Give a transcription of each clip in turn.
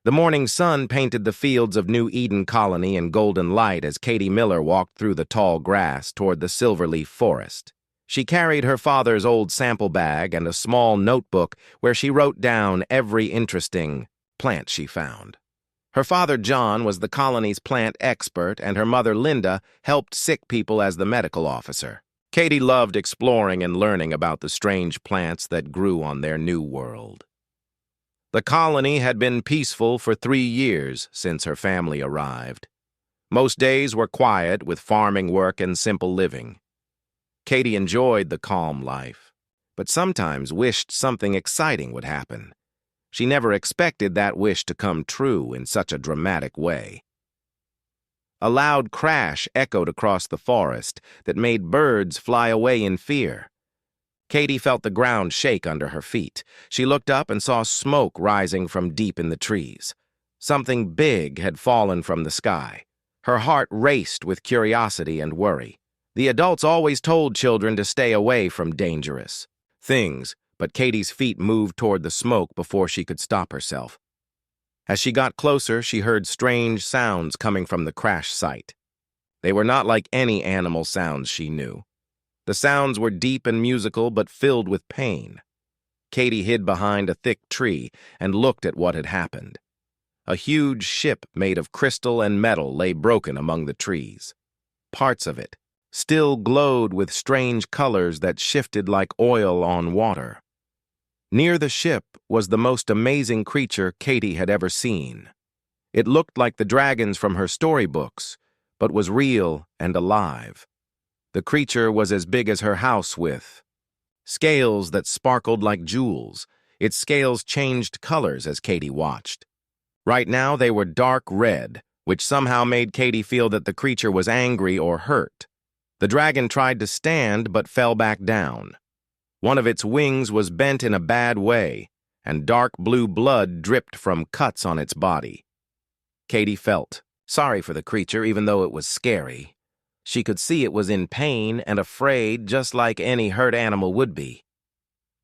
The morning sun painted the fields of New Eden Colony in golden light as Katie Miller walked through the tall grass toward the silverleaf forest. She carried her father's old sample bag and a small notebook where she wrote down every interesting plant she found. Her father, John, was the colony's plant expert, and her mother, Linda, helped sick people as the medical officer. Katie loved exploring and learning about the strange plants that grew on their new world. The colony had been peaceful for 3 years since her family arrived. Most days were quiet with farming work and simple living. Katie enjoyed the calm life, but sometimes wished something exciting would happen. She never expected that wish to come true in such a dramatic way. A loud crash echoed across the forest that made birds fly away in fear. Katie felt the ground shake under her feet. She looked up and saw smoke rising from deep in the trees. Something big had fallen from the sky. Her heart raced with curiosity and worry. The adults always told children to stay away from dangerous things, but Katie's feet moved toward the smoke before she could stop herself. As she got closer, she heard strange sounds coming from the crash site. They were not like any animal sounds she knew. The sounds were deep and musical, but filled with pain. Katie hid behind a thick tree and looked at what had happened. A huge ship made of crystal and metal lay broken among the trees. Parts of it still glowed with strange colors that shifted like oil on water. Near the ship was the most amazing creature Katie had ever seen. It looked like the dragons from her storybooks, but was real and alive. The creature was as big as her house with scales that sparkled like jewels. Its scales changed colors as Katie watched. Right now they were dark red, which somehow made Katie feel that the creature was angry or hurt. The dragon tried to stand but fell back down. One of its wings was bent in a bad way, and dark blue blood dripped from cuts on its body. Katie felt sorry for the creature even though it was scary. She could see it was in pain and afraid, just like any hurt animal would be.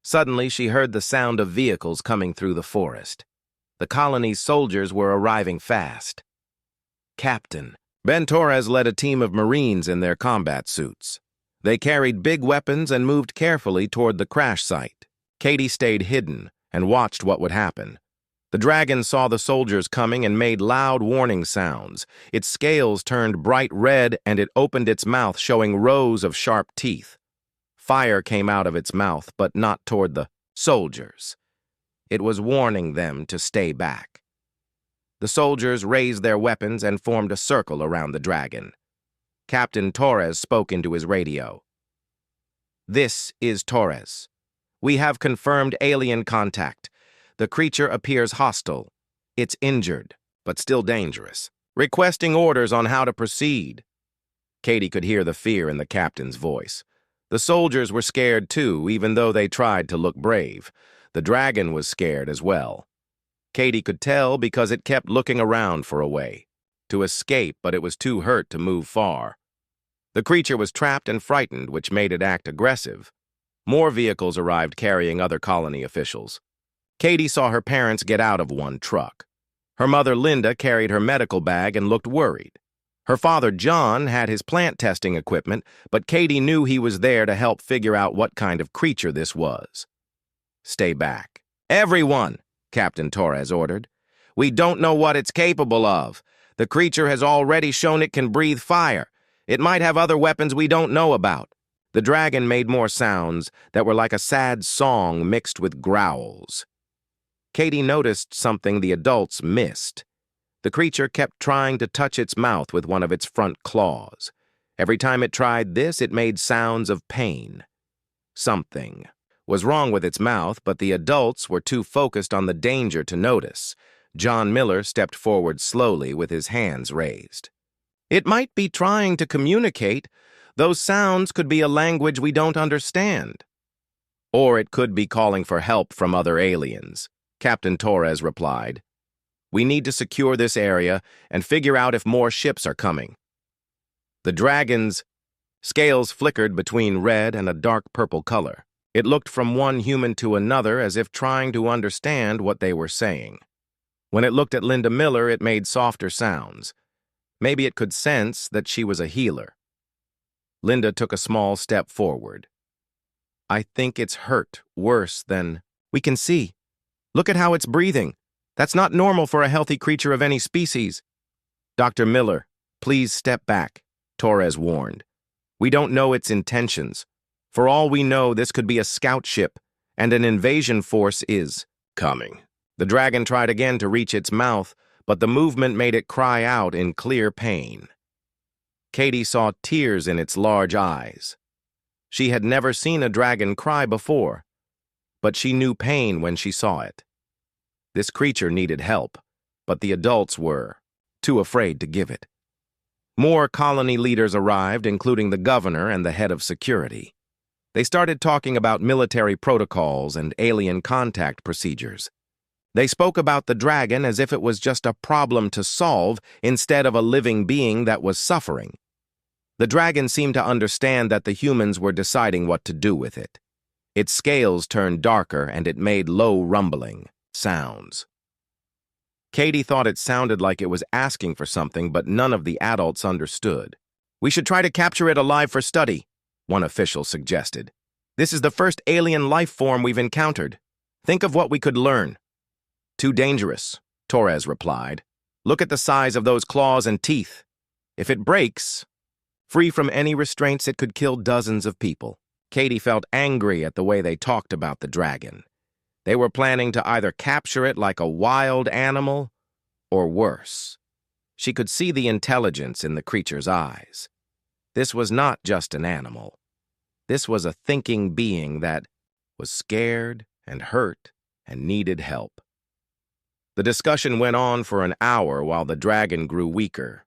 Suddenly, she heard the sound of vehicles coming through the forest. The colony's soldiers were arriving fast. Captain Ben Torres led a team of Marines in their combat suits. They carried big weapons and moved carefully toward the crash site. Katie stayed hidden and watched what would happen. The dragon saw the soldiers coming and made loud warning sounds. Its scales turned bright red and it opened its mouth, showing rows of sharp teeth. Fire came out of its mouth, but not toward the soldiers. It was warning them to stay back. The soldiers raised their weapons and formed a circle around the dragon. Captain Torres spoke into his radio. "This is Torres. We have confirmed alien contact. The creature appears hostile. It's injured, but still dangerous. Requesting orders on how to proceed." Katie could hear the fear in the captain's voice. The soldiers were scared too, even though they tried to look brave. The dragon was scared as well. Katie could tell because it kept looking around for a way to escape, but it was too hurt to move far. The creature was trapped and frightened, which made it act aggressive. More vehicles arrived carrying other colony officials. Katie saw her parents get out of one truck. Her mother, Linda, carried her medical bag and looked worried. Her father, John, had his plant testing equipment, but Katie knew he was there to help figure out what kind of creature this was. "Stay back. Everyone," Captain Torres ordered. "We don't know what it's capable of. The creature has already shown it can breathe fire. It might have other weapons we don't know about." The dragon made more sounds that were like a sad song mixed with growls. Katie noticed something the adults missed. The creature kept trying to touch its mouth with one of its front claws. Every time it tried this, it made sounds of pain. Something was wrong with its mouth, but the adults were too focused on the danger to notice. John Miller stepped forward slowly with his hands raised. "It might be trying to communicate. Those sounds could be a language we don't understand. Or it could be calling for help from other aliens," Captain Torres replied. "We need to secure this area and figure out if more ships are coming." The dragon's scales flickered between red and a dark purple color. It looked from one human to another as if trying to understand what they were saying. When it looked at Linda Miller, it made softer sounds. Maybe it could sense that she was a healer. Linda took a small step forward. I think it's hurt worse than... We can see. Look at how it's breathing. That's not normal for a healthy creature of any species. Dr. Miller, please step back, Torres warned. We don't know its intentions. For all we know, this could be a scout ship, and an invasion force is coming. The dragon tried again to reach its mouth, but the movement made it cry out in clear pain. Katie saw tears in its large eyes. She had never seen a dragon cry before, but she knew pain when she saw it. This creature needed help, but the adults were too afraid to give it. More colony leaders arrived, including the governor and the head of security. They started talking about military protocols and alien contact procedures. They spoke about the dragon as if it was just a problem to solve instead of a living being that was suffering. The dragon seemed to understand that the humans were deciding what to do with it. Its scales turned darker and it made low rumbling sounds. Katie thought it sounded like it was asking for something, but none of the adults understood. We should try to capture it alive for study, one official suggested. This is the first alien life form we've encountered. Think of what we could learn. Too dangerous, Torres replied. Look at the size of those claws and teeth. If it breaks, free from any restraints, it could kill dozens of people. Katie felt angry at the way they talked about the dragon. They were planning to either capture it like a wild animal or worse. She could see the intelligence in the creature's eyes. This was not just an animal. This was a thinking being that was scared and hurt and needed help. The discussion went on for an hour while the dragon grew weaker.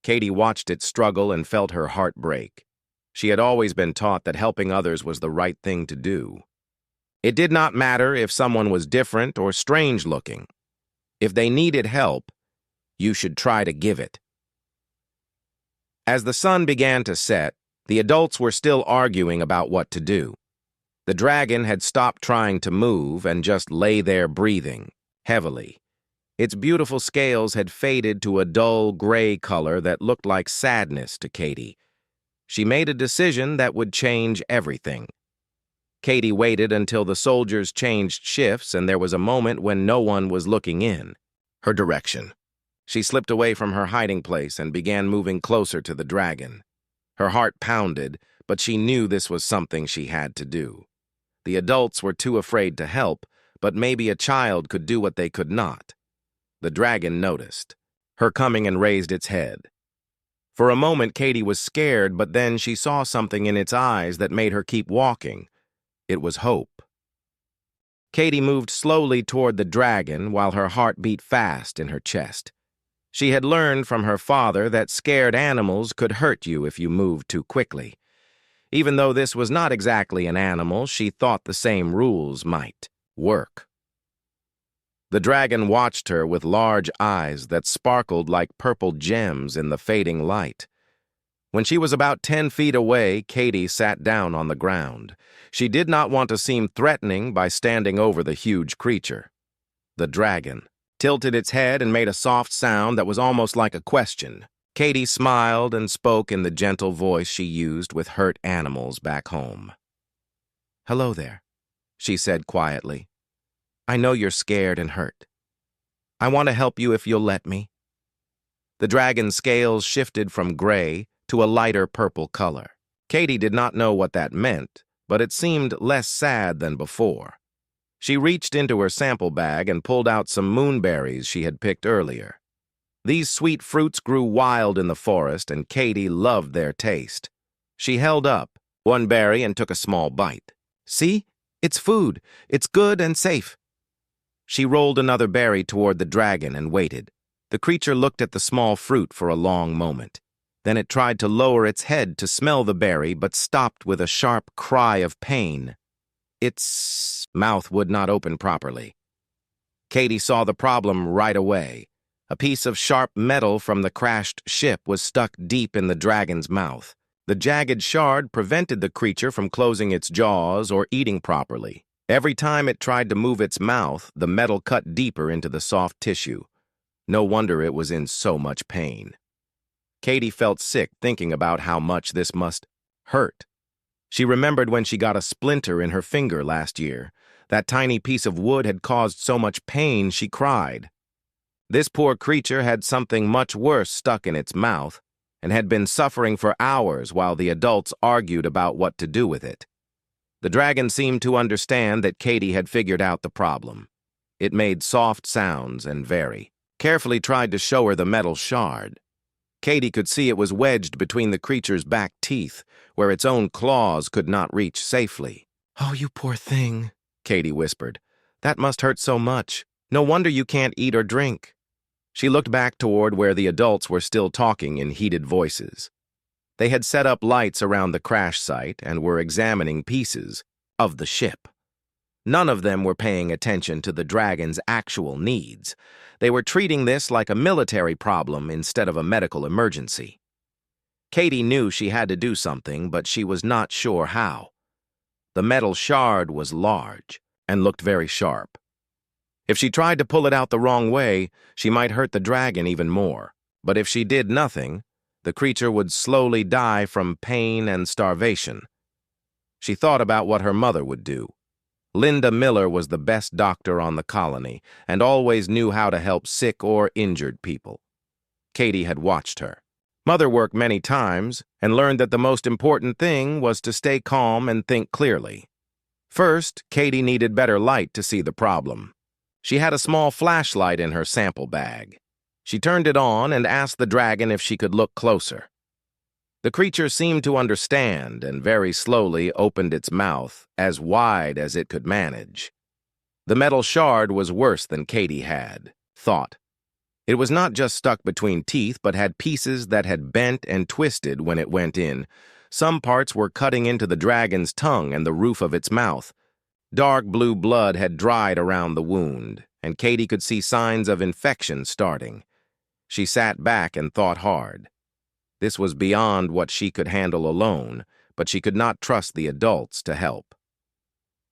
Katie watched it struggle and felt her heart break. She had always been taught that helping others was the right thing to do. It did not matter if someone was different or strange-looking. If they needed help, you should try to give it. As the sun began to set, the adults were still arguing about what to do. The dragon had stopped trying to move and just lay there breathing, heavily. Its beautiful scales had faded to a dull gray color that looked like sadness to Katie. She made a decision that would change everything. Katie waited until the soldiers changed shifts and there was a moment when no one was looking in her direction. She slipped away from her hiding place and began moving closer to the dragon. Her heart pounded, but she knew this was something she had to do. The adults were too afraid to help, but maybe a child could do what they could not. The dragon noticed her coming and raised its head. For a moment, Katie was scared, but then she saw something in its eyes that made her keep walking. It was hope. Katie moved slowly toward the dragon while her heart beat fast in her chest. She had learned from her father that scared animals could hurt you if you moved too quickly. Even though this was not exactly an animal, she thought the same rules might work. The dragon watched her with large eyes that sparkled like purple gems in the fading light. When she was about 10 feet away, Katie sat down on the ground. She did not want to seem threatening by standing over the huge creature. The dragon tilted its head and made a soft sound that was almost like a question. Katie smiled and spoke in the gentle voice she used with hurt animals back home. "Hello there," she said quietly. "I know you're scared and hurt. I want to help you if you'll let me." The dragon's scales shifted from gray to a lighter purple color. Katie did not know what that meant, but it seemed less sad than before. She reached into her sample bag and pulled out some moonberries she had picked earlier. These sweet fruits grew wild in the forest, and Katie loved their taste. She held up one berry and took a small bite. "See? It's food. It's good and safe." She rolled another berry toward the dragon and waited. The creature looked at the small fruit for a long moment. Then it tried to lower its head to smell the berry, but stopped with a sharp cry of pain. Its mouth would not open properly. Katie saw the problem right away. A piece of sharp metal from the crashed ship was stuck deep in the dragon's mouth. The jagged shard prevented the creature from closing its jaws or eating properly. Every time it tried to move its mouth, the metal cut deeper into the soft tissue. No wonder it was in so much pain. Katie felt sick thinking about how much this must hurt. She remembered when she got a splinter in her finger last year. That tiny piece of wood had caused so much pain she cried. This poor creature had something much worse stuck in its mouth and had been suffering for hours while the adults argued about what to do with it. The dragon seemed to understand that Katie had figured out the problem. It made soft sounds and very carefully tried to show her the metal shard. Katie could see it was wedged between the creature's back teeth, where its own claws could not reach safely. "Oh, you poor thing," Katie whispered. "That must hurt so much. No wonder you can't eat or drink." She looked back toward where the adults were still talking in heated voices. They had set up lights around the crash site and were examining pieces of the ship. None of them were paying attention to the dragon's actual needs. They were treating this like a military problem instead of a medical emergency. Katie knew she had to do something, but she was not sure how. The metal shard was large and looked very sharp. If she tried to pull it out the wrong way, she might hurt the dragon even more. But if she did nothing, the creature would slowly die from pain and starvation. She thought about what her mother would do. Linda Miller was the best doctor on the colony and always knew how to help sick or injured people. Katie had watched her. Mother worked many times and learned that the most important thing was to stay calm and think clearly. First, Katie needed better light to see the problem. She had a small flashlight in her sample bag. She turned it on and asked the dragon if she could look closer. The creature seemed to understand and very slowly opened its mouth as wide as it could manage. The metal shard was worse than Katie had thought. It was not just stuck between teeth, but had pieces that had bent and twisted when it went in. Some parts were cutting into the dragon's tongue and the roof of its mouth. Dark blue blood had dried around the wound, and Katie could see signs of infection starting. She sat back and thought hard. This was beyond what she could handle alone, but she could not trust the adults to help.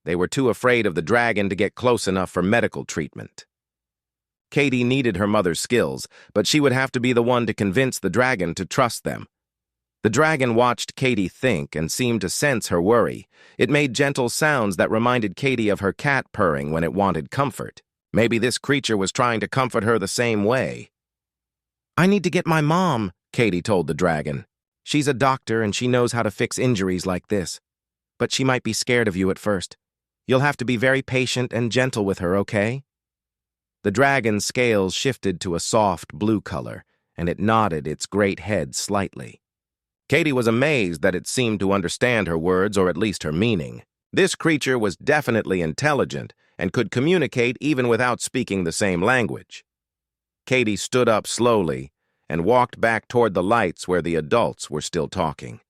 They were too afraid of the dragon to get close enough for medical treatment. Katie needed her mother's skills, but she would have to be the one to convince the dragon to trust them. The dragon watched Katie think and seemed to sense her worry. It made gentle sounds that reminded Katie of her cat purring when it wanted comfort. Maybe this creature was trying to comfort her the same way. "I need to get my mom," Katie told the dragon. "She's a doctor and she knows how to fix injuries like this. But she might be scared of you at first. You'll have to be very patient and gentle with her, okay?" The dragon's scales shifted to a soft blue color, and it nodded its great head slightly. Katie was amazed that it seemed to understand her words, or at least her meaning. This creature was definitely intelligent and could communicate even without speaking the same language. Katie stood up slowly and walked back toward the lights where the adults were still talking.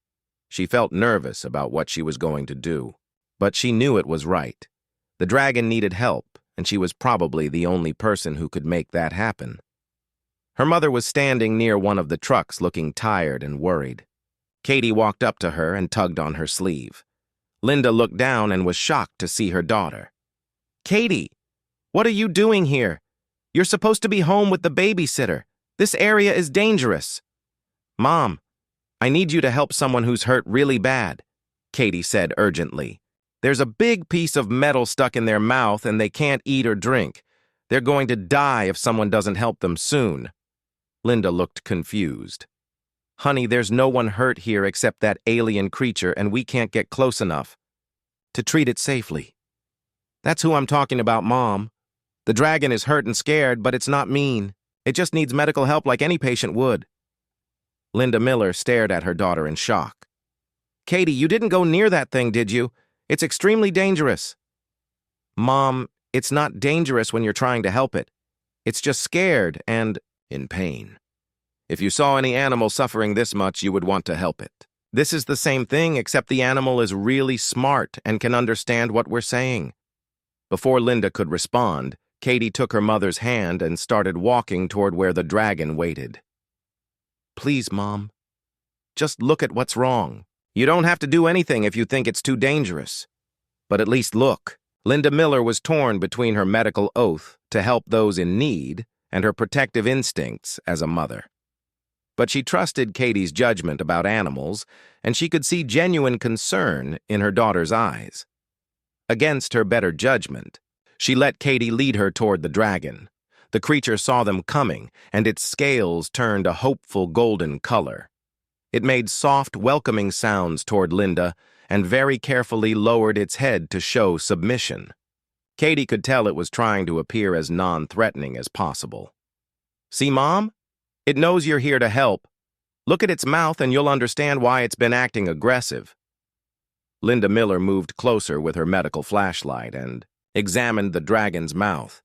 She felt nervous about what she was going to do, but she knew it was right. The dragon needed help, and she was probably the only person who could make that happen. Her mother was standing near one of the trucks looking tired and worried. Katie walked up to her and tugged on her sleeve. Linda looked down and was shocked to see her daughter. "Katie, what are you doing here? You're supposed to be home with the babysitter. This area is dangerous." "Mom, I need you to help someone who's hurt really bad," Katie said urgently. "There's a big piece of metal stuck in their mouth and they can't eat or drink. They're going to die if someone doesn't help them soon." Linda looked confused. "Honey, there's no one hurt here except that alien creature, and we can't get close enough to treat it safely." "That's who I'm talking about, Mom. The dragon is hurt and scared, but it's not mean. It just needs medical help like any patient would." Linda Miller stared at her daughter in shock. "Katie, you didn't go near that thing, did you? It's extremely dangerous." "Mom, it's not dangerous when you're trying to help it. It's just scared and in pain. If you saw any animal suffering this much, you would want to help it. This is the same thing, except the animal is really smart and can understand what we're saying." Before Linda could respond, Katie took her mother's hand and started walking toward where the dragon waited. "Please, Mom, just look at what's wrong. You don't have to do anything if you think it's too dangerous. But at least look." Linda Miller was torn between her medical oath to help those in need and her protective instincts as a mother. But she trusted Katie's judgment about animals, and she could see genuine concern in her daughter's eyes. Against her better judgment, she let Katie lead her toward the dragon. The creature saw them coming, and its scales turned a hopeful golden color. It made soft, welcoming sounds toward Linda and very carefully lowered its head to show submission. Katie could tell it was trying to appear as non-threatening as possible. "See, Mom? It knows you're here to help. Look at its mouth and you'll understand why it's been acting aggressive." Linda Miller moved closer with her medical flashlight and examined the dragon's mouth.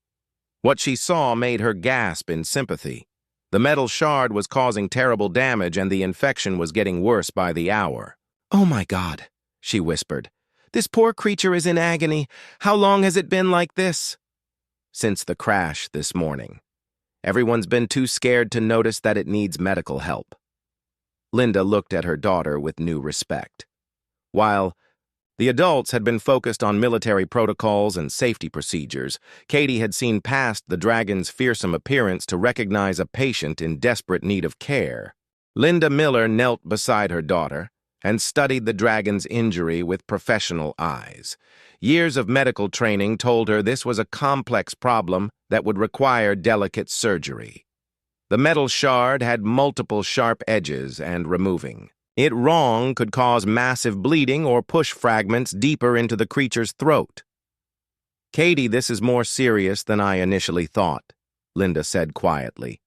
What she saw made her gasp in sympathy. The metal shard was causing terrible damage and the infection was getting worse by the hour. "Oh my God," she whispered. "This poor creature is in agony. How long has it been like this?" "Since the crash this morning. Everyone's been too scared to notice that it needs medical help." Linda looked at her daughter with new respect. While the adults had been focused on military protocols and safety procedures, Katie had seen past the dragon's fearsome appearance to recognize a patient in desperate need of care. Linda Miller knelt beside her daughter and studied the dragon's injury with professional eyes. Years of medical training told her this was a complex problem that would require delicate surgery. The metal shard had multiple sharp edges, and removing it wrong could cause massive bleeding or push fragments deeper into the creature's throat. "Katie, this is more serious than I initially thought," Linda said quietly.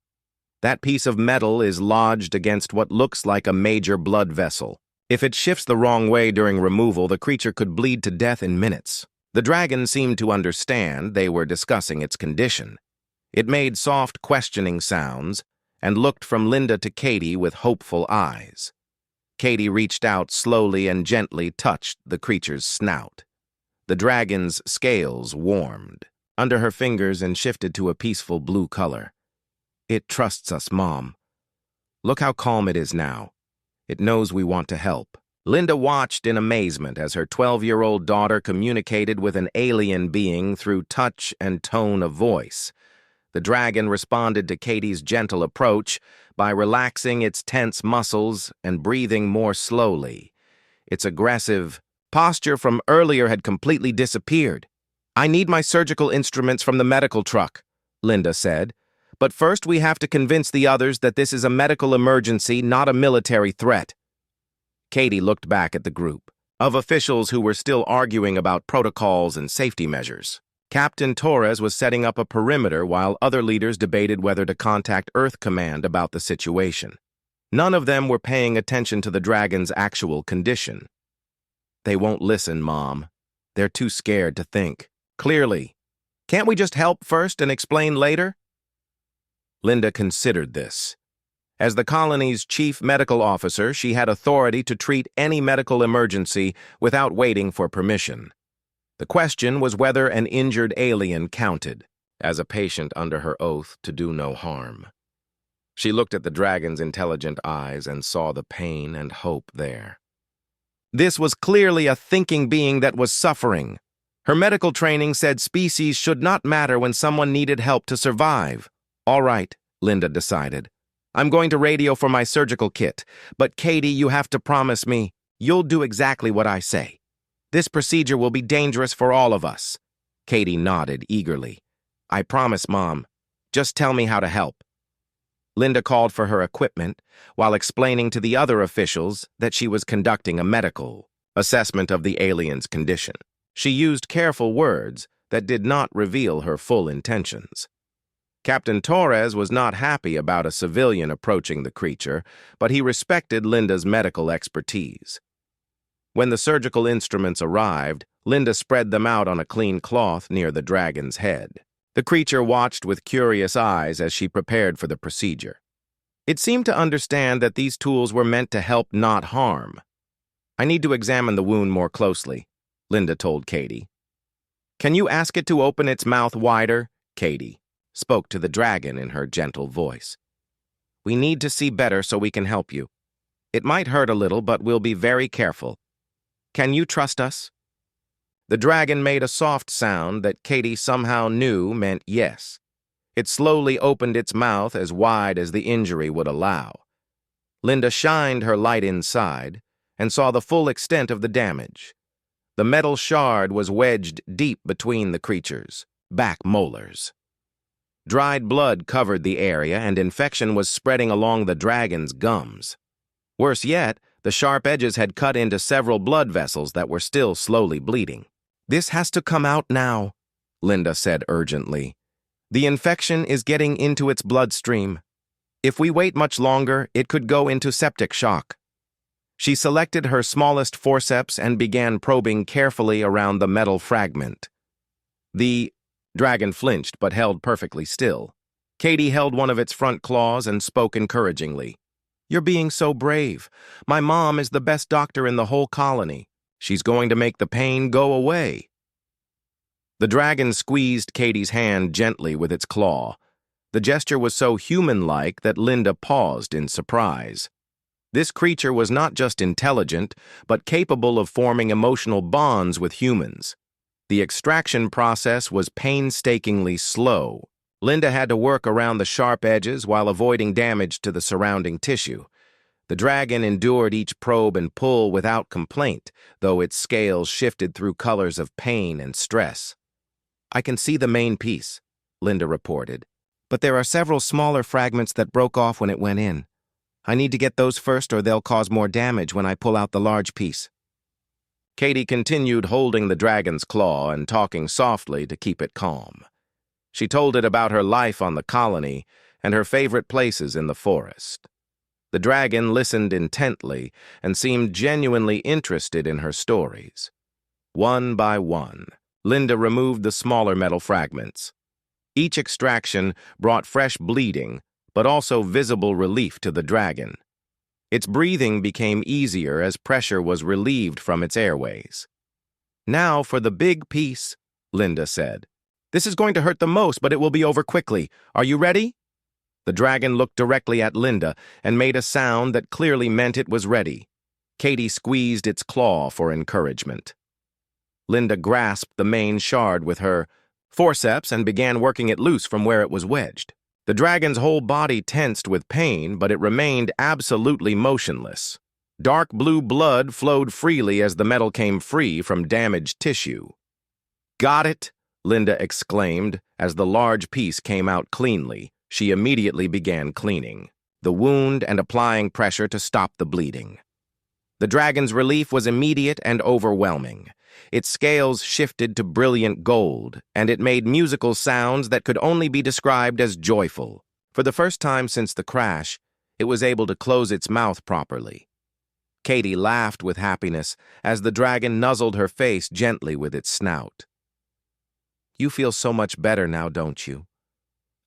"That piece of metal is lodged against what looks like a major blood vessel. If it shifts the wrong way during removal, the creature could bleed to death in minutes." The dragon seemed to understand they were discussing its condition. It made soft, questioning sounds and looked from Linda to Katie with hopeful eyes. Katie reached out slowly and gently touched the creature's snout. The dragon's scales warmed under her fingers and shifted to a peaceful blue color. "It trusts us, Mom. Look how calm it is now. It knows we want to help." Linda watched in amazement as her 12-year-old daughter communicated with an alien being through touch and tone of voice. The dragon responded to Katie's gentle approach by relaxing its tense muscles and breathing more slowly. Its aggressive posture from earlier had completely disappeared. "I need my surgical instruments from the medical truck," Linda said. "But first we have to convince the others that this is a medical emergency, not a military threat." Katie looked back at the group of officials who were still arguing about protocols and safety measures. Captain Torres was setting up a perimeter while other leaders debated whether to contact Earth Command about the situation. None of them were paying attention to the dragon's actual condition. "They won't listen, Mom. They're too scared to think clearly. Can't we just help first and explain later?" Linda considered this. As the colony's chief medical officer, she had authority to treat any medical emergency without waiting for permission. The question was whether an injured alien counted as a patient under her oath to do no harm. She looked at the dragon's intelligent eyes and saw the pain and hope there. This was clearly a thinking being that was suffering. Her medical training said species should not matter when someone needed help to survive. "All right," Linda decided. "I'm going to radio for my surgical kit, but Katie, you have to promise me you'll do exactly what I say. This procedure will be dangerous for all of us." Katie nodded eagerly. "I promise, Mom. Just tell me how to help." Linda called for her equipment while explaining to the other officials that she was conducting a medical assessment of the alien's condition. She used careful words that did not reveal her full intentions. Captain Torres was not happy about a civilian approaching the creature, but he respected Linda's medical expertise. When the surgical instruments arrived, Linda spread them out on a clean cloth near the dragon's head. The creature watched with curious eyes as she prepared for the procedure. It seemed to understand that these tools were meant to help, not harm. "I need to examine the wound more closely," Linda told Katie. "Can you ask it to open its mouth wider?" Katie spoke to the dragon in her gentle voice. "We need to see better so we can help you. It might hurt a little, but we'll be very careful. Can you trust us?" The dragon made a soft sound that Katie somehow knew meant yes. It slowly opened its mouth as wide as the injury would allow. Linda shined her light inside and saw the full extent of the damage. The metal shard was wedged deep between the creature's back molars. Dried blood covered the area, and infection was spreading along the dragon's gums. Worse yet, the sharp edges had cut into several blood vessels that were still slowly bleeding. "This has to come out now," Linda said urgently. "The infection is getting into its bloodstream. If we wait much longer, it could go into septic shock." She selected her smallest forceps and began probing carefully around the metal fragment. The dragon flinched but held perfectly still. Katie held one of its front claws and spoke encouragingly. "You're being so brave. My mom is the best doctor in the whole colony. She's going to make the pain go away." The dragon squeezed Katie's hand gently with its claw. The gesture was so human-like that Linda paused in surprise. This creature was not just intelligent, but capable of forming emotional bonds with humans. The extraction process was painstakingly slow. Linda had to work around the sharp edges while avoiding damage to the surrounding tissue. The dragon endured each probe and pull without complaint, though its scales shifted through colors of pain and stress. "I can see the main piece," Linda reported, "but there are several smaller fragments that broke off when it went in. I need to get those first or they'll cause more damage when I pull out the large piece." Katie continued holding the dragon's claw and talking softly to keep it calm. She told it about her life on the colony and her favorite places in the forest. The dragon listened intently and seemed genuinely interested in her stories. One by one, Linda removed the smaller metal fragments. Each extraction brought fresh bleeding, but also visible relief to the dragon. Its breathing became easier as pressure was relieved from its airways. "Now for the big piece," Linda said. "This is going to hurt the most, but it will be over quickly. Are you ready?" The dragon looked directly at Linda and made a sound that clearly meant it was ready. Katie squeezed its claw for encouragement. Linda grasped the main shard with her forceps and began working it loose from where it was wedged. The dragon's whole body tensed with pain, but it remained absolutely motionless. Dark blue blood flowed freely as the metal came free from damaged tissue. "Got it!" Linda exclaimed as the large piece came out cleanly. She immediately began cleaning the wound and applying pressure to stop the bleeding. The dragon's relief was immediate and overwhelming. Its scales shifted to brilliant gold, and it made musical sounds that could only be described as joyful. For the first time since the crash, it was able to close its mouth properly. Katie laughed with happiness as the dragon nuzzled her face gently with its snout. "You feel so much better now, don't you?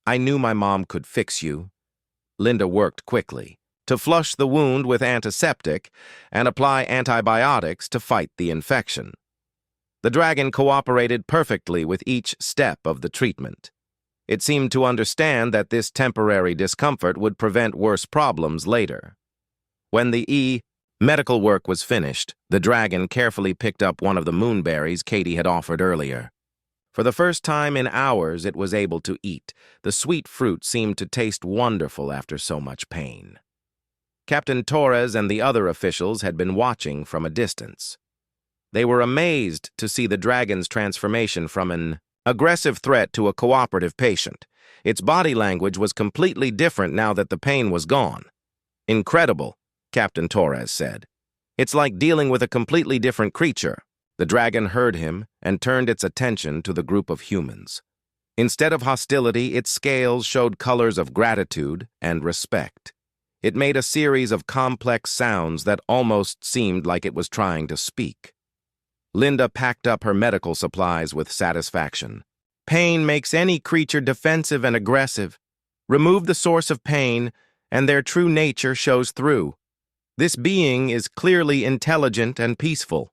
I knew my mom could fix you." Linda worked quickly to flush the wound with antiseptic and apply antibiotics to fight the infection. The dragon cooperated perfectly with each step of the treatment. It seemed to understand that this temporary discomfort would prevent worse problems later. When the medical work was finished, the dragon carefully picked up one of the moonberries Katie had offered earlier. For the first time in hours, it was able to eat. The sweet fruit seemed to taste wonderful after so much pain. Captain Torres and the other officials had been watching from a distance. They were amazed to see the dragon's transformation from an aggressive threat to a cooperative patient. Its body language was completely different now that the pain was gone. "Incredible," Captain Torres said. "It's like dealing with a completely different creature." The dragon heard him and turned its attention to the group of humans. Instead of hostility, its scales showed colors of gratitude and respect. It made a series of complex sounds that almost seemed like it was trying to speak. Linda packed up her medical supplies with satisfaction. "Pain makes any creature defensive and aggressive. Remove the source of pain, and their true nature shows through. This being is clearly intelligent and peaceful."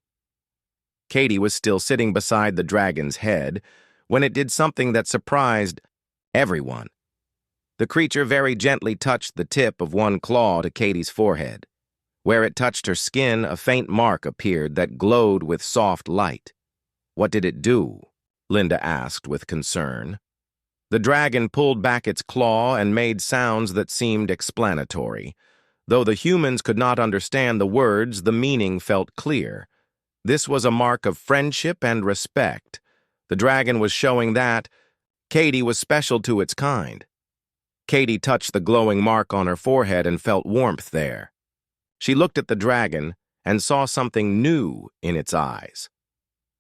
Katie was still sitting beside the dragon's head when it did something that surprised everyone. The creature very gently touched the tip of one claw to Katie's forehead. Where it touched her skin, a faint mark appeared that glowed with soft light. What did it do? Linda asked with concern. The dragon pulled back its claw and made sounds that seemed explanatory. Though the humans could not understand the words, the meaning felt clear. This was a mark of friendship and respect. The dragon was showing that Katie was special to its kind. Katie touched the glowing mark on her forehead and felt warmth there. She looked at the dragon and saw something new in its eyes.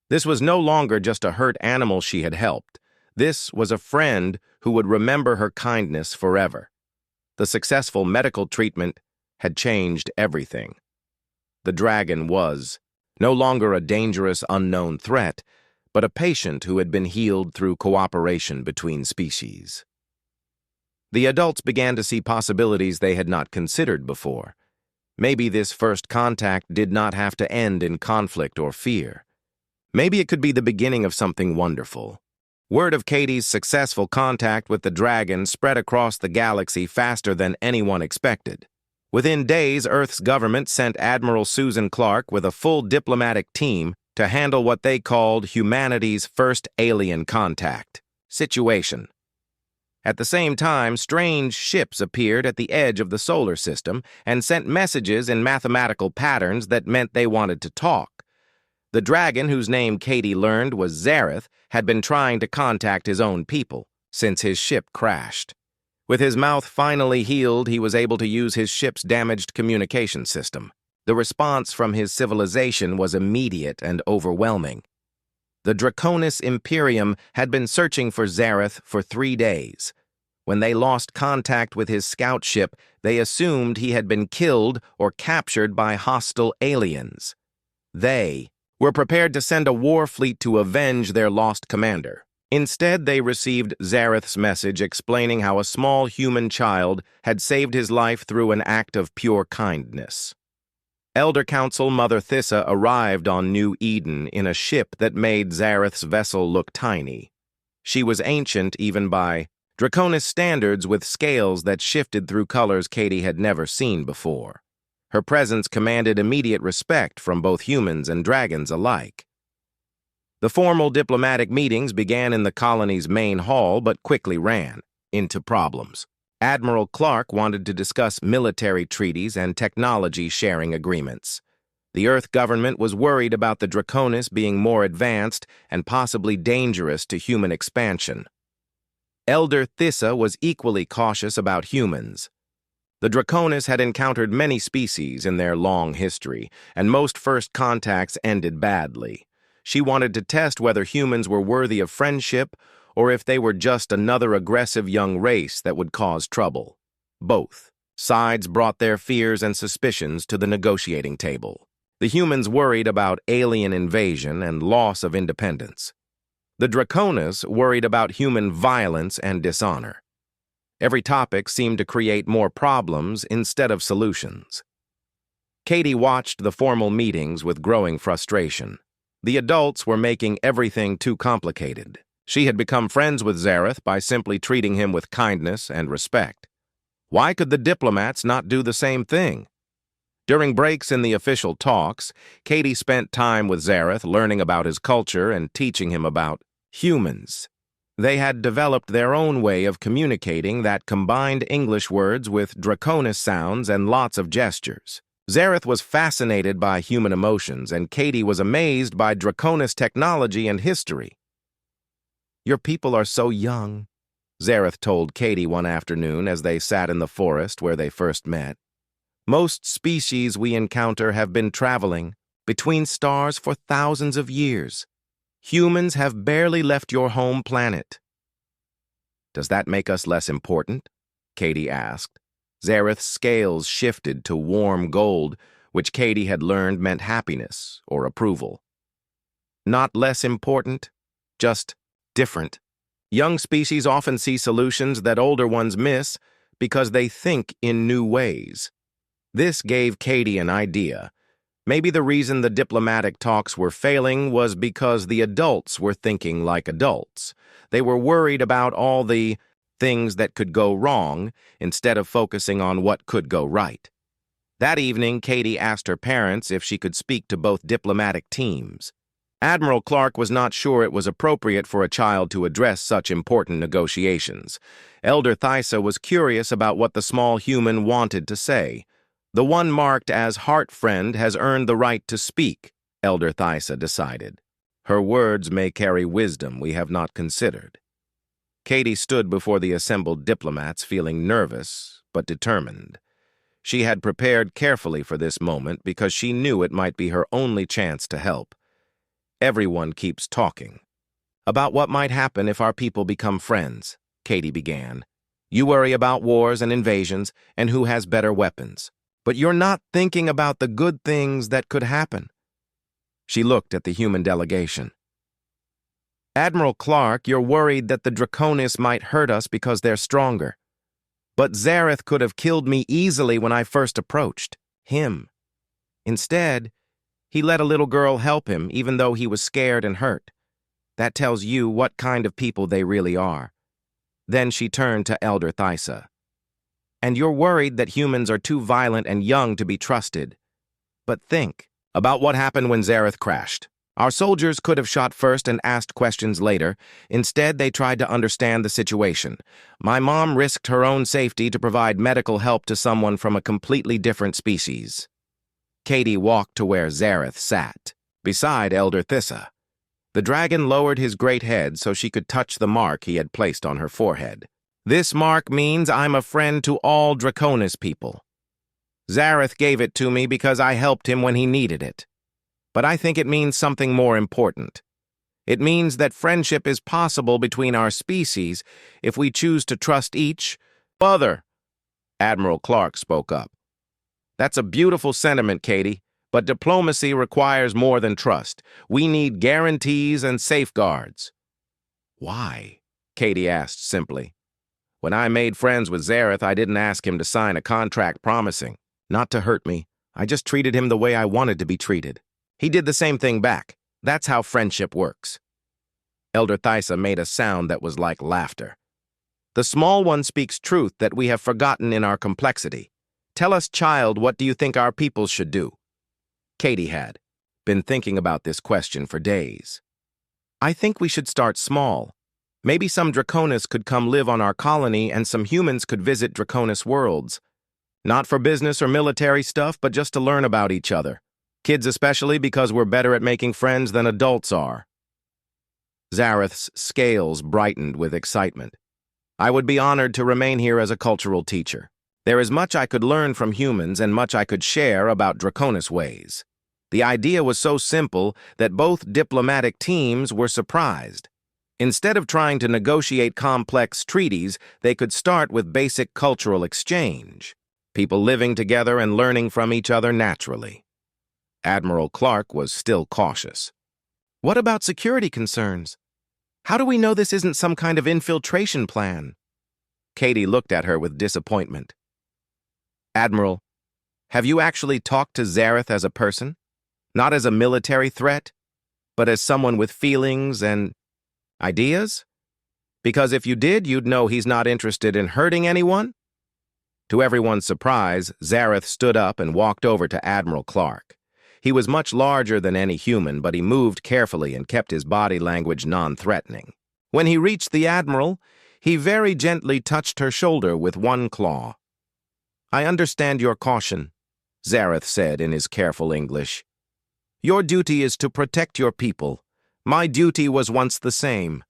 This was no longer just a hurt animal she had helped. This was a friend who would remember her kindness forever. The successful medical treatment had changed everything. The dragon was no longer a dangerous unknown threat, but a patient who had been healed through cooperation between species. The adults began to see possibilities they had not considered before. Maybe this first contact did not have to end in conflict or fear. Maybe it could be the beginning of something wonderful. Word of Katie's successful contact with the dragon spread across the galaxy faster than anyone expected. Within days, Earth's government sent Admiral Susan Clark with a full diplomatic team to handle what they called humanity's first alien contact situation. At the same time, strange ships appeared at the edge of the solar system and sent messages in mathematical patterns that meant they wanted to talk. The dragon, whose name Katie learned was Zareth, had been trying to contact his own people since his ship crashed. With his mouth finally healed, he was able to use his ship's damaged communication system. The response from his civilization was immediate and overwhelming. The Draconis Imperium had been searching for Zareth for 3 days. When they lost contact with his scout ship, they assumed he had been killed or captured by hostile aliens. They were prepared to send a war fleet to avenge their lost commander. Instead, they received Zareth's message explaining how a small human child had saved his life through an act of pure kindness. Elder Council Mother Thissa arrived on New Eden in a ship that made Zareth's vessel look tiny. She was ancient even by Draconis standards, with scales that shifted through colors Katie had never seen before. Her presence commanded immediate respect from both humans and dragons alike. The formal diplomatic meetings began in the colony's main hall but quickly ran into problems. Admiral Clark wanted to discuss military treaties and technology-sharing agreements. The Earth government was worried about the Draconis being more advanced and possibly dangerous to human expansion. Elder Thissa was equally cautious about humans. The Draconis had encountered many species in their long history, and most first contacts ended badly. She wanted to test whether humans were worthy of friendship or if they were just another aggressive young race that would cause trouble. Both sides brought their fears and suspicions to the negotiating table. The humans worried about alien invasion and loss of independence. The Draconis worried about human violence and dishonor. Every topic seemed to create more problems instead of solutions. Katie watched the formal meetings with growing frustration. The adults were making everything too complicated. She had become friends with Zareth by simply treating him with kindness and respect. Why could the diplomats not do the same thing? During breaks in the official talks, Katie spent time with Zareth learning about his culture and teaching him about humans. They had developed their own way of communicating that combined English words with Draconis sounds and lots of gestures. Zareth was fascinated by human emotions, and Katie was amazed by Draconis technology and history. "Your people are so young," Zareth told Katie one afternoon as they sat in the forest where they first met. "Most species we encounter have been traveling between stars for thousands of years. Humans have barely left your home planet." "Does that make us less important?" Katie asked. Zareth's scales shifted to warm gold, which Katie had learned meant happiness or approval. "Not less important, just different. Young species often see solutions that older ones miss because they think in new ways." This gave Katie an idea. Maybe the reason the diplomatic talks were failing was because the adults were thinking like adults. They were worried about all the things that could go wrong instead of focusing on what could go right. That evening, Katie asked her parents if she could speak to both diplomatic teams. Admiral Clark was not sure it was appropriate for a child to address such important negotiations. Elder Thysa was curious about what the small human wanted to say. The one marked as Heart Friend has earned the right to speak, Elder Thysa decided. Her words may carry wisdom we have not considered. Katie stood before the assembled diplomats feeling nervous but determined. She had prepared carefully for this moment because she knew it might be her only chance to help. Everyone keeps talking about what might happen if our people become friends, Katie began. You worry about wars and invasions and who has better weapons, but you're not thinking about the good things that could happen. She looked at the human delegation. Admiral Clark, you're worried that the Draconis might hurt us because they're stronger. But Zareth could have killed me easily when I first approached him. Instead, he let a little girl help him even though he was scared and hurt. That tells you what kind of people they really are. Then she turned to Elder Thysa. And you're worried that humans are too violent and young to be trusted. But think about what happened when Zareth crashed. Our soldiers could have shot first and asked questions later. Instead, they tried to understand the situation. My mom risked her own safety to provide medical help to someone from a completely different species. Katie walked to where Zareth sat, beside Elder Thysa. The dragon lowered his great head so she could touch the mark he had placed on her forehead. This mark means I'm a friend to all Draconis people. Zareth gave it to me because I helped him when he needed it. But I think it means something more important. It means that friendship is possible between our species if we choose to trust each other. Admiral Clark spoke up. That's a beautiful sentiment, Katie, but diplomacy requires more than trust. We need guarantees and safeguards. Why? Katie asked simply. When I made friends with Zareth, I didn't ask him to sign a contract promising not to hurt me. I just treated him the way I wanted to be treated. He did the same thing back. That's how friendship works. Elder Thysa made a sound that was like laughter. The small one speaks truth that we have forgotten in our complexity. Tell us, child, what do you think our people should do? Katie had been thinking about this question for days. I think we should start small. Maybe some Draconis could come live on our colony and some humans could visit Draconis worlds. Not for business or military stuff, but just to learn about each other. Kids especially, because we're better at making friends than adults are. Zareth's scales brightened with excitement. I would be honored to remain here as a cultural teacher. There is much I could learn from humans and much I could share about Draconis ways. The idea was so simple that both diplomatic teams were surprised. Instead of trying to negotiate complex treaties, they could start with basic cultural exchange. People living together and learning from each other naturally. Admiral Clark was still cautious. What about security concerns? How do we know this isn't some kind of infiltration plan? Katie looked at her with disappointment. Admiral, have you actually talked to Zareth as a person? Not as a military threat, but as someone with feelings and ideas? Because if you did, you'd know he's not interested in hurting anyone. To everyone's surprise, Zareth stood up and walked over to Admiral Clark. He was much larger than any human, but he moved carefully and kept his body language non-threatening. When he reached the Admiral, he very gently touched her shoulder with one claw. I understand your caution, Zareth said in his careful English. Your duty is to protect your people. My duty was once the same.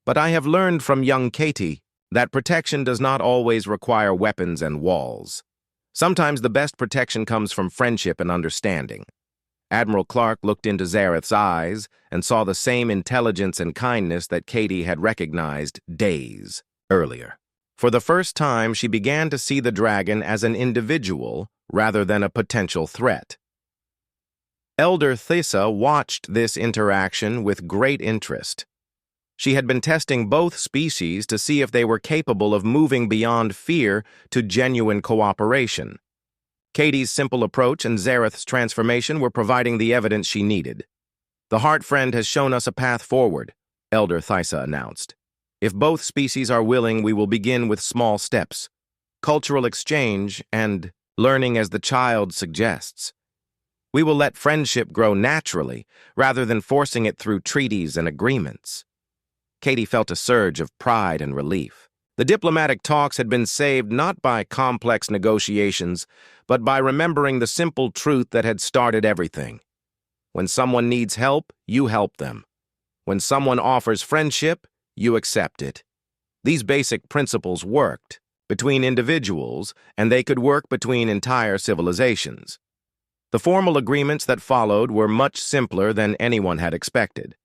But I have learned from young Katie that protection does not always require weapons and walls. Sometimes the best protection comes from friendship and understanding. Admiral Clark looked into Zareth's eyes and saw the same intelligence and kindness that Katie had recognized days earlier. For the first time, she began to see the dragon as an individual rather than a potential threat. Elder Thysa watched this interaction with great interest. She had been testing both species to see if they were capable of moving beyond fear to genuine cooperation. Katie's simple approach and Zareth's transformation were providing the evidence she needed. The Heart Friend has shown us a path forward, Elder Thysa announced. If both species are willing, we will begin with small steps, cultural exchange, and learning as the child suggests. We will let friendship grow naturally, rather than forcing it through treaties and agreements. Katie felt a surge of pride and relief. The diplomatic talks had been saved not by complex negotiations, but by remembering the simple truth that had started everything. When someone needs help, you help them. When someone offers friendship, you accept it. These basic principles worked between individuals, and they could work between entire civilizations. The formal agreements that followed were much simpler than anyone had expected.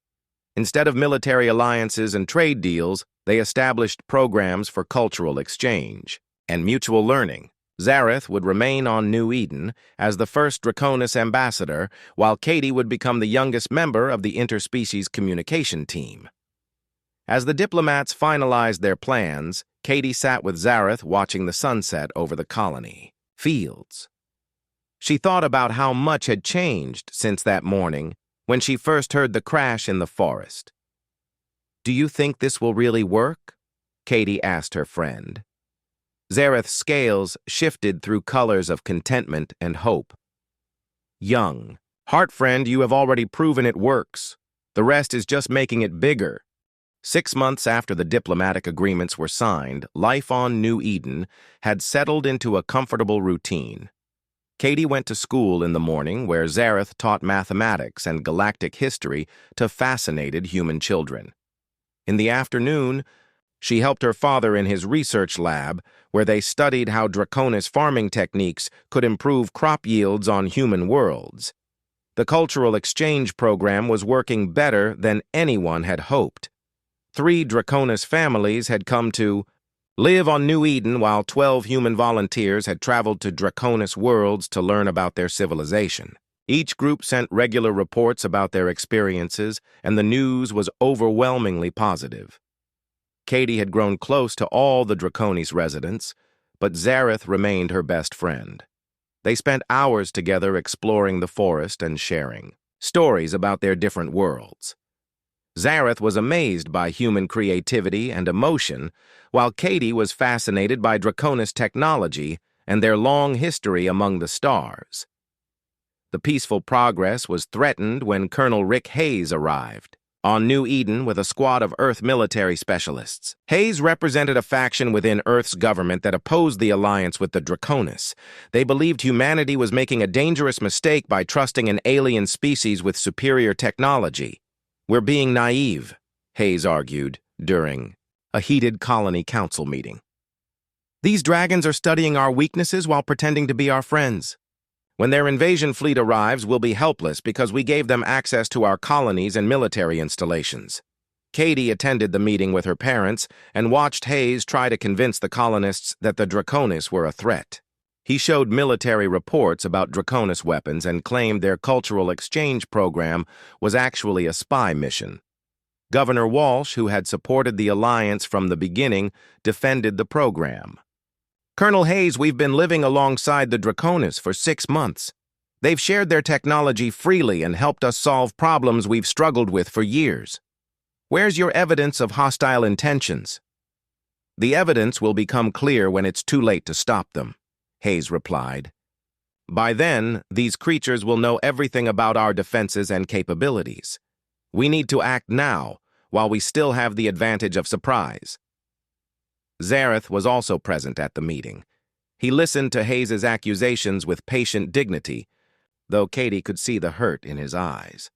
Instead of military alliances and trade deals, they established programs for cultural exchange and mutual learning. Zareth would remain on New Eden as the first Draconis ambassador, while Katie would become the youngest member of the interspecies communication team. As the diplomats finalized their plans, Katie sat with Zareth watching the sunset over the colony fields. She thought about how much had changed since that morning when she first heard the crash in the forest. "Do you think this will really work?" Katie asked her friend. Zareth's scales shifted through colors of contentment and hope. "Young, heart friend, you have already proven it works. The rest is just making it bigger." 6 months after the diplomatic agreements were signed, life on New Eden had settled into a comfortable routine. Katie went to school in the morning, where Zareth taught mathematics and galactic history to fascinated human children. In the afternoon, she helped her father in his research lab, where they studied how Draconis farming techniques could improve crop yields on human worlds. The cultural exchange program was working better than anyone had hoped. 3 Draconis families had come to live on New Eden, while 12 human volunteers had traveled to Draconis worlds to learn about their civilization. Each group sent regular reports about their experiences, and the news was overwhelmingly positive. Katie had grown close to all the Draconis residents, but Zareth remained her best friend. They spent hours together exploring the forest and sharing stories about their different worlds. Zareth was amazed by human creativity and emotion, while Katie was fascinated by Draconis technology and their long history among the stars. The peaceful progress was threatened when Colonel Rick Hayes arrived on New Eden with a squad of Earth military specialists. Hayes represented a faction within Earth's government that opposed the alliance with the Draconis. They believed humanity was making a dangerous mistake by trusting an alien species with superior technology. "We're being naive," Hayes argued during a heated colony council meeting. "These dragons are studying our weaknesses while pretending to be our friends. When their invasion fleet arrives, we'll be helpless because we gave them access to our colonies and military installations." Katie attended the meeting with her parents and watched Hayes try to convince the colonists that the Draconis were a threat. He showed military reports about Draconis weapons and claimed their cultural exchange program was actually a spy mission. Governor Walsh, who had supported the alliance from the beginning, defended the program. "Colonel Hayes, we've been living alongside the Draconis for 6 months. They've shared their technology freely and helped us solve problems we've struggled with for years. Where's your evidence of hostile intentions?" "The evidence will become clear when it's too late to stop them," Hayes replied. "By then, these creatures will know everything about our defenses and capabilities. We need to act now, while we still have the advantage of surprise." Zareth was also present at the meeting. He listened to Hayes's accusations with patient dignity, though Katie could see the hurt in his eyes.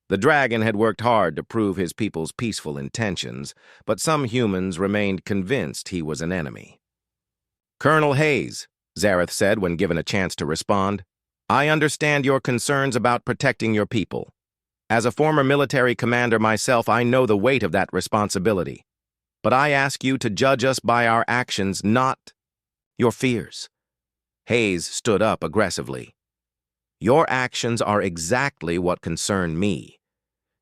The dragon had worked hard to prove his people's peaceful intentions, but some humans remained convinced he was an enemy. "Colonel Hayes," Zareth said when given a chance to respond, "I understand your concerns about protecting your people. As a former military commander myself, I know the weight of that responsibility. But I ask you to judge us by our actions, not your fears." Hayes stood up aggressively. "Your actions are exactly what concern me.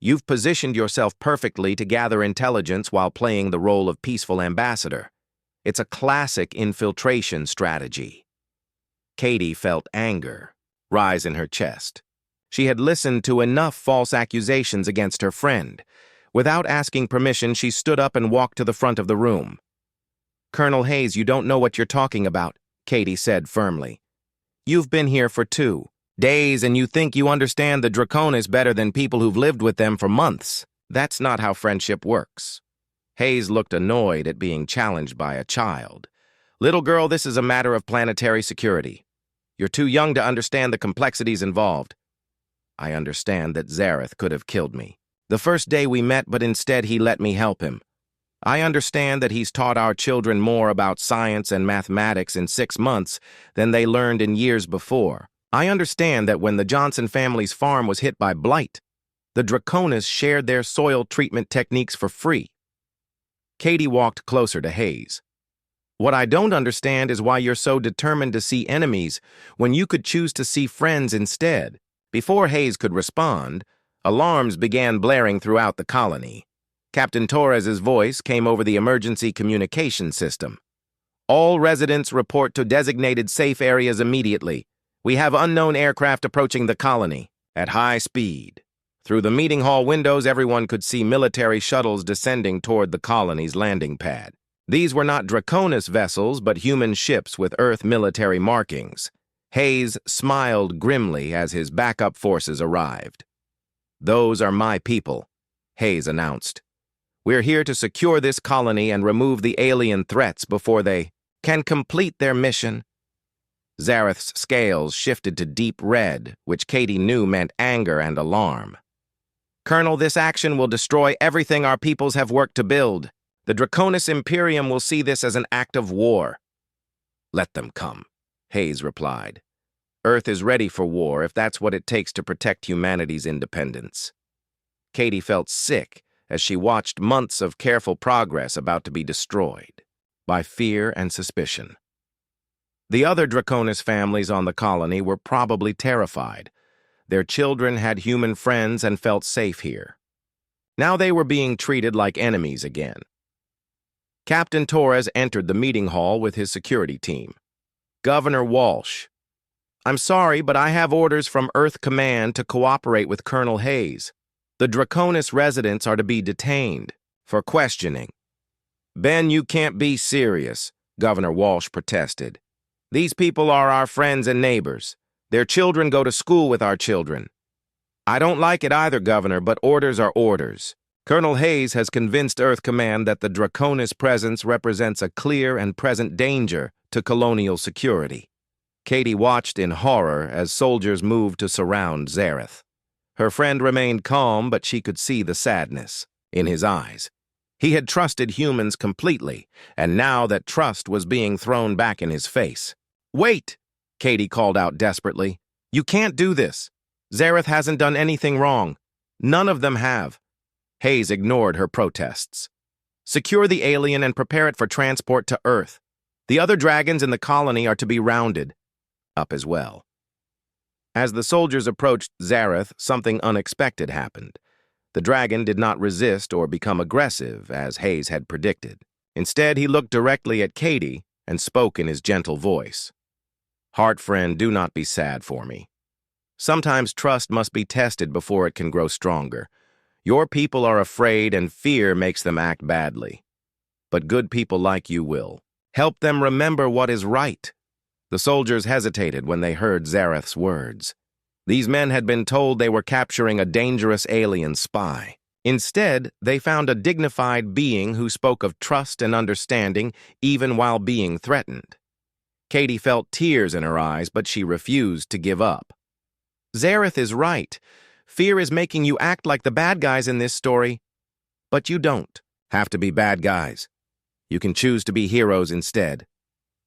You've positioned yourself perfectly to gather intelligence while playing the role of peaceful ambassador. It's a classic infiltration strategy." Katie felt anger rise in her chest. She had listened to enough false accusations against her friend. Without asking permission, she stood up and walked to the front of the room. "Colonel Hayes, you don't know what you're talking about," Katie said firmly. "You've been here for 2 Days and you think you understand the Draconis better than people who've lived with them for months. That's not how friendship works. Hayes looked annoyed at being challenged by a child. Little girl, this is a matter of planetary security. You're too young to understand the complexities involved. I understand that Zareth could have killed me. The first day we met, but instead he let me help him. I understand that he's taught our children more about science and mathematics in 6 months than they learned in years before. I understand that when the Johnson family's farm was hit by blight, the Draconis shared their soil treatment techniques for free. Katie walked closer to Hayes. What I don't understand is why you're so determined to see enemies when you could choose to see friends instead. Before Hayes could respond, alarms began blaring throughout the colony. Captain Torres's voice came over the emergency communication system. All residents report to designated safe areas immediately. We have unknown aircraft approaching the colony at high speed. Through the meeting hall windows, everyone could see military shuttles descending toward the colony's landing pad. These were not Draconis vessels, but human ships with Earth military markings. Hayes smiled grimly as his backup forces arrived. "Those are my people," Hayes announced. "We're here to secure this colony and remove the alien threats before they can complete their mission." Zareth's scales shifted to deep red, which Katie knew meant anger and alarm. "Colonel, this action will destroy everything our peoples have worked to build. The Draconis Imperium will see this as an act of war." "Let them come," Hayes replied. "Earth is ready for war if that's what it takes to protect humanity's independence." Katie felt sick as she watched months of careful progress about to be destroyed by fear and suspicion. The other Draconis families on the colony were probably terrified. Their children had human friends and felt safe here. Now they were being treated like enemies again. Captain Torres entered the meeting hall with his security team. "Governor Walsh, I'm sorry, but I have orders from Earth Command to cooperate with Colonel Hayes. The Draconis residents are to be detained for questioning." "Ben, you can't be serious," Governor Walsh protested. "These people are our friends and neighbors. Their children go to school with our children." "I don't like it either, Governor, but orders are orders. Colonel Hayes has convinced Earth Command that the Draconis presence represents a clear and present danger to colonial security." Katie watched in horror as soldiers moved to surround Zareth. Her friend remained calm, but she could see the sadness in his eyes. He had trusted humans completely, and now that trust was being thrown back in his face. "Wait!" Katie called out desperately. "You can't do this. Zareth hasn't done anything wrong. None of them have." Hayes ignored her protests. "Secure the alien and prepare it for transport to Earth. The other dragons in the colony are to be rounded up as well." As the soldiers approached Zareth, something unexpected happened. The dragon did not resist or become aggressive, as Hayes had predicted. Instead, he looked directly at Katie and spoke in his gentle voice. "Heart friend, do not be sad for me. Sometimes trust must be tested before it can grow stronger. Your people are afraid and fear makes them act badly. But good people like you will. Help them remember what is right." The soldiers hesitated when they heard Zareth's words. These men had been told they were capturing a dangerous alien spy. Instead, they found a dignified being who spoke of trust and understanding even while being threatened. Katie felt tears in her eyes, but she refused to give up. "Zareth is right. Fear is making you act like the bad guys in this story. But you don't have to be bad guys. You can choose to be heroes instead."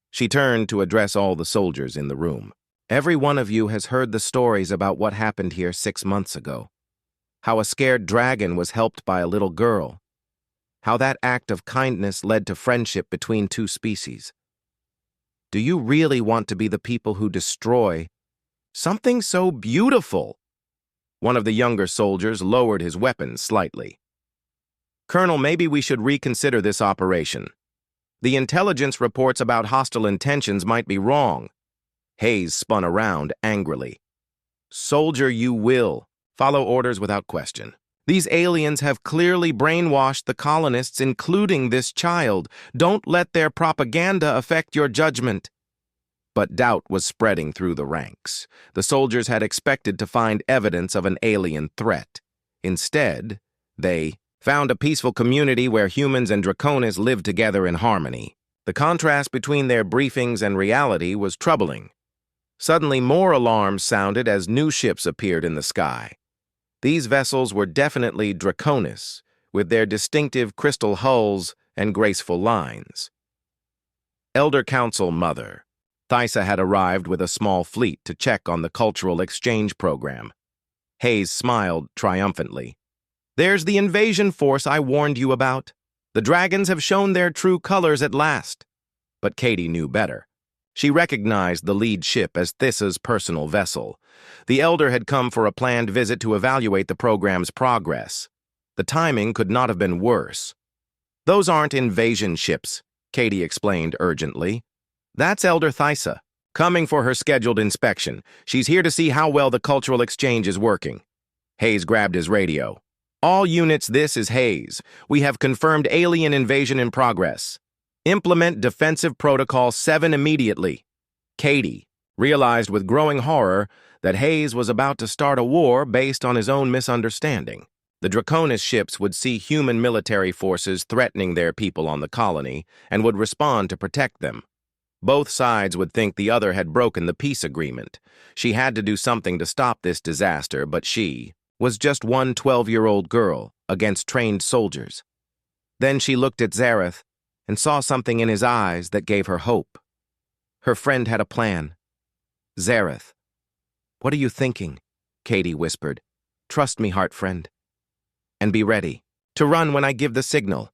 She turned to address all the soldiers in the room. "Every one of you has heard the stories about what happened here 6 months ago. How a scared dragon was helped by a little girl. How that act of kindness led to friendship between two species. Do you really want to be the people who destroy something so beautiful?" One of the younger soldiers lowered his weapon slightly. "Colonel, maybe we should reconsider this operation. The intelligence reports about hostile intentions might be wrong." Hayes spun around angrily. "Soldier, you will follow orders without question. These aliens have clearly brainwashed the colonists, including this child. Don't let their propaganda affect your judgment." But doubt was spreading through the ranks. The soldiers had expected to find evidence of an alien threat. Instead, they found a peaceful community where humans and Draconis lived together in harmony. The contrast between their briefings and reality was troubling. Suddenly, more alarms sounded as new ships appeared in the sky. These vessels were definitely Draconis, with their distinctive crystal hulls and graceful lines. Elder Council Mother Thysa had arrived with a small fleet to check on the cultural exchange program. Hayes smiled triumphantly. "There's the invasion force I warned you about. The dragons have shown their true colors at last." But Katie knew better. She recognized the lead ship as Thysa's personal vessel. The Elder had come for a planned visit to evaluate the program's progress. The timing could not have been worse. "Those aren't invasion ships," Katie explained urgently. "That's Elder Thysa, coming for her scheduled inspection. She's here to see how well the cultural exchange is working." Hayes grabbed his radio. "All units, this is Hayes. We have confirmed alien invasion in progress. Implement Defensive Protocol 7 immediately." Katie realized with growing horror that Hayes was about to start a war based on his own misunderstanding. The Draconis ships would see human military forces threatening their people on the colony and would respond to protect them. Both sides would think the other had broken the peace agreement. She had to do something to stop this disaster, but she was just one 12-year-old girl against trained soldiers. Then she looked at Zareth and saw something in his eyes that gave her hope. Her friend had a plan. "Zareth." "What are you thinking?" Katie whispered. "Trust me, heart friend. And be ready to run when I give the signal."